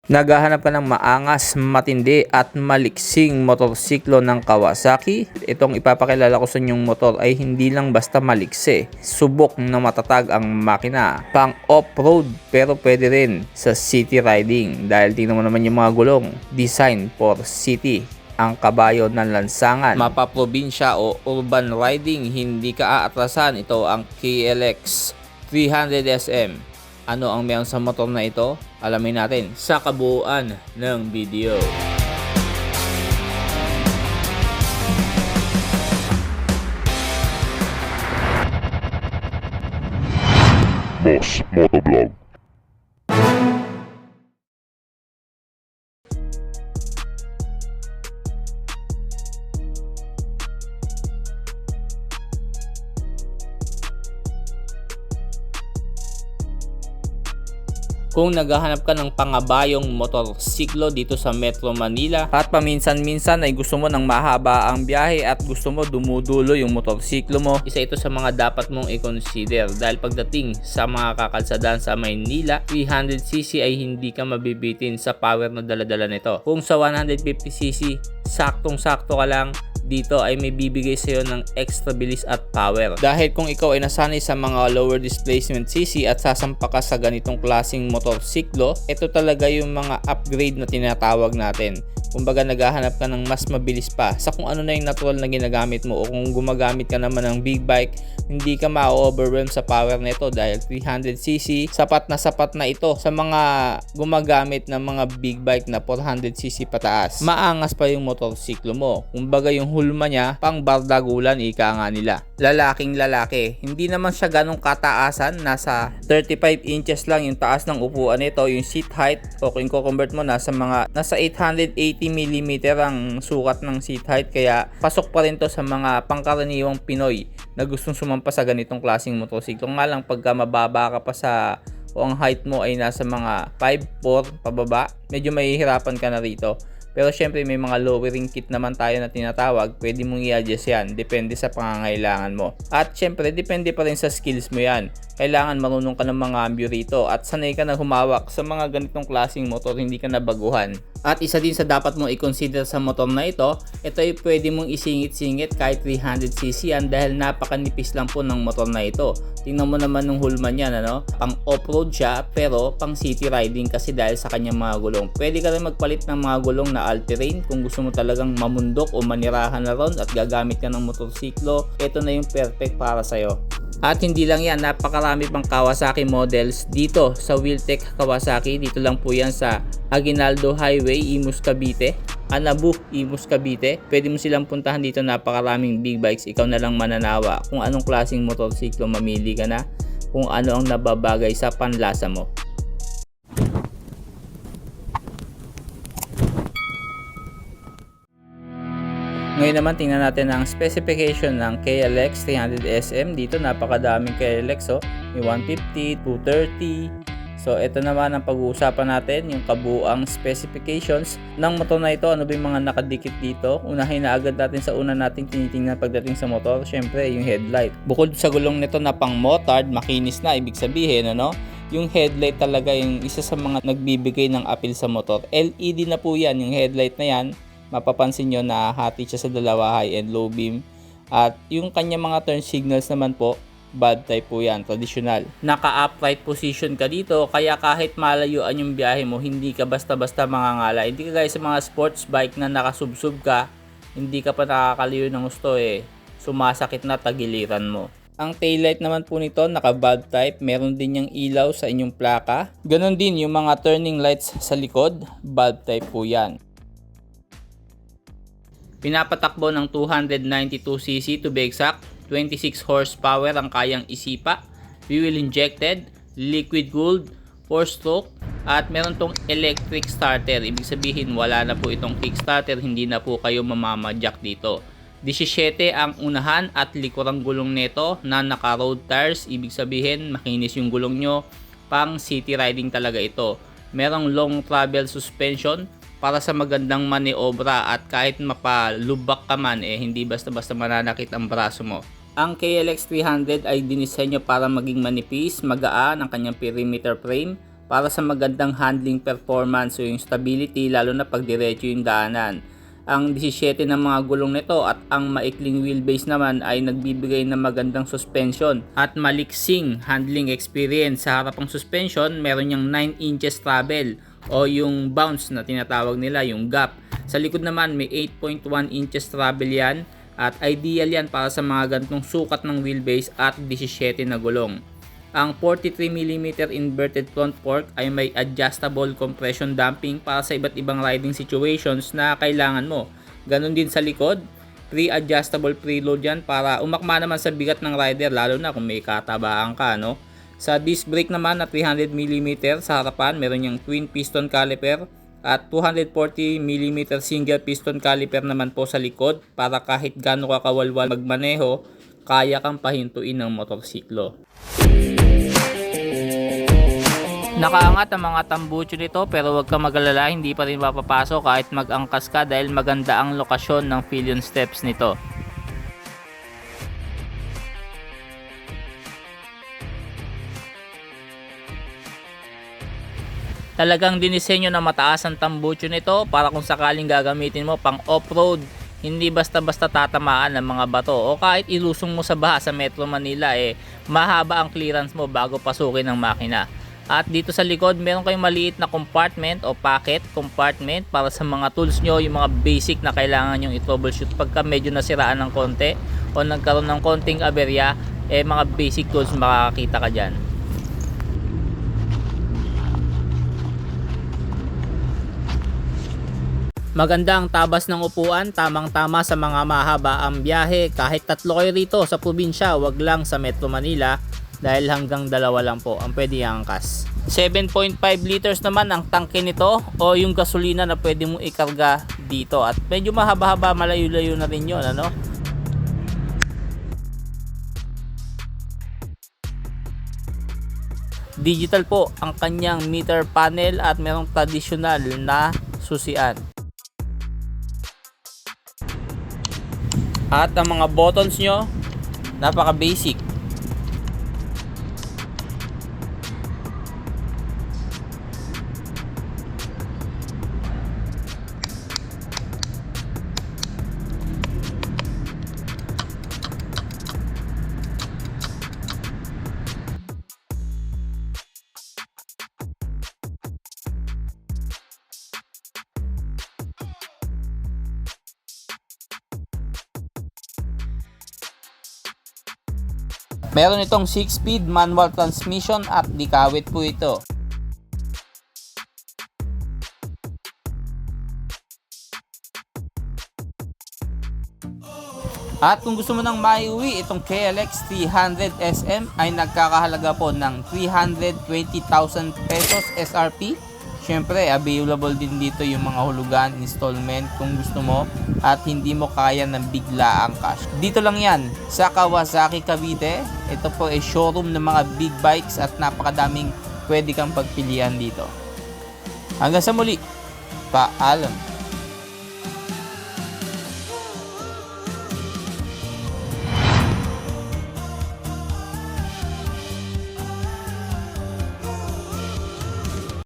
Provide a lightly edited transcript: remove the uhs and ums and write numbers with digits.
Naghahanap ka ng maangas, matindi at maliksing motorsiklo ng Kawasaki? Itong ipapakilala ko sa inyong motor ay hindi lang basta maliksi. Subok na matatag ang makina. Pang off-road pero pwede rin sa city riding dahil tingnan mo naman yung mga gulong. Design for city. Ang kabayo ng lansangan. Mapaprobinsya o urban riding, hindi ka aatrasan. Ito ang KLX 300SM. Ano ang meron sa motor na ito? Alamin natin sa kabuuan ng video. Boss Motovlog. Kung naghahanap ka ng pangabayong motorsiklo dito sa Metro Manila at paminsan-minsan ay gusto mo ng mahaba ang biyahe at gusto mo dumudulo yung motorsiklo mo, isa ito sa mga dapat mong i-consider dahil pagdating sa mga kakalsadaan sa Maynila, 300cc ay hindi ka mabibitin sa power na daladala nito. Kung sa 150cc, saktong-sakto ka lang, dito ay may bibigay sa iyo ng extra bilis at power. Dahil kung ikaw ay nasanay sa mga lower displacement cc at sasampa ka sa ganitong klaseng motorsiklo, ito talaga yung mga upgrade na tinatawag natin. Kumbaga naghahanap ka ng mas mabilis pa sa kung ano na yung natural na ginagamit mo, o kung gumagamit ka naman ng big bike, hindi ka ma-overwhelm sa power nito dahil 300cc sapat na ito sa mga gumagamit ng mga big bike na 400cc pataas. Maangas pa yung motorsiklo mo. Kumbaga yung hulma niya pang bardagulan, ika nga nila. Lalaking lalaki. Hindi naman siya ganong kataasan, nasa 35 inches lang yung taas ng upuan nito. Yung seat height, o kung i-convert mo nasa 880mm ang sukat ng seat height, kaya pasok pa rin to sa mga pangkaraniwang Pinoy na gustong sumampa sa ganitong klaseng motorsiklo. Nga lang pagka mababa ka pa sa, o ang height mo ay nasa mga 5'4" pababa, medyo mahihirapan ka na rito. Pero syempre may mga lowering kit naman tayo na tinatawag, pwede mong i-adjust yan, depende sa pangangailangan mo. At syempre depende pa rin sa skills mo yan. Kailangan marunong ka ng mga ambyo rito at sanay ka na humawak sa mga ganitong klaseng motor, hindi ka na baguhan. At isa din sa dapat mong i-consider sa motor na ito ay pwede mong isingit-singit kahit 300cc yan dahil napakanipis lang po ng motor na ito. Tingnan mo naman ng hulma niyan, ano? Pang off-road siya pero pang city riding kasi dahil sa kanyang mga gulong. Pwede ka rin magpalit ng mga gulong na all-terrain kung gusto mo talagang mamundok o manirahan na ron at gagamit ka ng motorsiklo. Ito na yung perfect para sa'yo. At hindi lang yan, napakarami pang Kawasaki models dito sa Wheeltech Kawasaki. Dito lang po yan sa Aguinaldo Highway, Imus Cavite, Anabu, Imus Cavite. Pwede mo silang puntahan dito, napakaraming big bikes. Ikaw na lang mananawa kung anong klaseng motorsiklo mamili ka na, kung ano ang nababagay sa panlasa mo. Ngayon naman tingnan natin ang specification ng KLX 300SM. Dito napakadaming KLX, may 150, 230. So ito naman ang pag-uusapan natin, yung kabuuang specifications ng motor na ito. Ano ba yung mga nakadikit dito? Unahin na agad natin sa una nating tinitingnan pagdating sa motor, syempre yung headlight. Bukod sa gulong nito na pang motard, makinis na, ibig sabihin yung headlight talaga yung isa sa mga nagbibigay ng appeal sa motor. LED na po yan, yung headlight na yan. Mapapansin nyo na hati siya sa dalawa, high and low beam. At yung kanya mga turn signals naman po, bulb type po yan, traditional. Naka-upright position ka dito, kaya kahit malayuan yung biyahe mo, hindi ka basta-basta mangangala. Hindi ka guys sa mga sports bike na nakasubsub ka, hindi ka pa nakakalayo ng gusto sumasakit na tagiliran mo. Ang taillight naman po nito, naka-bulb type. Meron din yung ilaw sa inyong plaka. Ganon din yung mga turning lights sa likod, bulb type po yan. Pinapatakbo ng 292cc to be exact, 26 horsepower ang kayang isipa, fuel injected, liquid cooled, 4-stroke, at meron tong electric starter. Ibig sabihin wala na po itong kickstarter, hindi na po kayo mamamadyak dito. 17 ang unahan at likurang gulong nito na naka road tires, ibig sabihin makinis yung gulong nyo, pang city riding talaga ito. Merong long travel suspension para sa magandang maniobra at kahit mapalubak ka man hindi basta-basta mananakit ang braso mo. Ang KLX 300 ay dinisenyo para maging manipis, magaan ang kanyang perimeter frame para sa magandang handling performance o yung stability, lalo na pag diretso yung daanan. Ang 17 ng mga gulong nito at ang maikling wheelbase naman ay nagbibigay ng magandang suspension at maliksing handling experience. Sa harapang suspension, meron niyang 9 inches travel o yung bounce na tinatawag nila, yung gap. Sa likod naman may 8.1 inches travel yan at ideal yan para sa mga gantong sukat ng wheelbase at 17 na gulong. Ang 43mm inverted front fork ay may adjustable compression damping para sa iba't ibang riding situations na kailangan mo. Ganon din sa likod, pre-adjustable preload yan para umakma naman sa bigat ng rider, lalo na kung may katabaan ka, no? Sa disc brake naman na 300mm sa harapan, meron yung twin piston caliper at 240mm single piston caliper naman po sa likod para kahit gaano ka kawalwal magmaneho, kaya kang pahintuin ng motorsiklo. Nakaangat ang mga tambucho nito pero huwag kang mag-alala, hindi pa rin mapapasok kahit mag-angkas ka dahil maganda ang lokasyon ng pillion steps nito. Talagang dinisenyo na mataas ang tambucho nito para kung sakaling gagamitin mo pang off-road, hindi basta-basta tatamaan ng mga bato o kahit ilusong mo sa baha sa Metro Manila, mahaba ang clearance mo bago pasukin ng makina. At dito sa likod, meron kayong maliit na compartment o pocket compartment para sa mga tools nyo, yung mga basic na kailangan nyong i-troubleshoot pagka medyo nasiraan ng konti o nagkaroon ng konting aberya, mga basic tools makakakita ka dyan. Maganda ang tabas ng upuan, tamang-tama sa mga mahaba ang biyahe. Kahit 3 kayo rito sa probinsya, wag lang sa Metro Manila dahil hanggang 2 lang po ang pwede iangkas. 7.5 liters naman ang tangke nito o yung gasolina na pwede mong ikarga dito. At medyo mahaba-haba, malayo-layo na rin yun, ano? Digital po ang kanyang meter panel at merong traditional na susian. At ang mga buttons nyo, napaka basic. Meron itong 6-speed manual transmission at dikawit po ito. At kung gusto mo nang maiuwi, itong KLX 300 SM ay nagkakahalaga po ng 320,000 pesos SRP. Syempre, available din dito yung mga hulugan, installment kung gusto mo at hindi mo kaya ng bigla ang cash. Dito lang yan sa Kawasaki Cavite. Ito po ay showroom ng mga big bikes at napakadaming pwede kang pagpilian dito. Hanggang sa muli, paalam!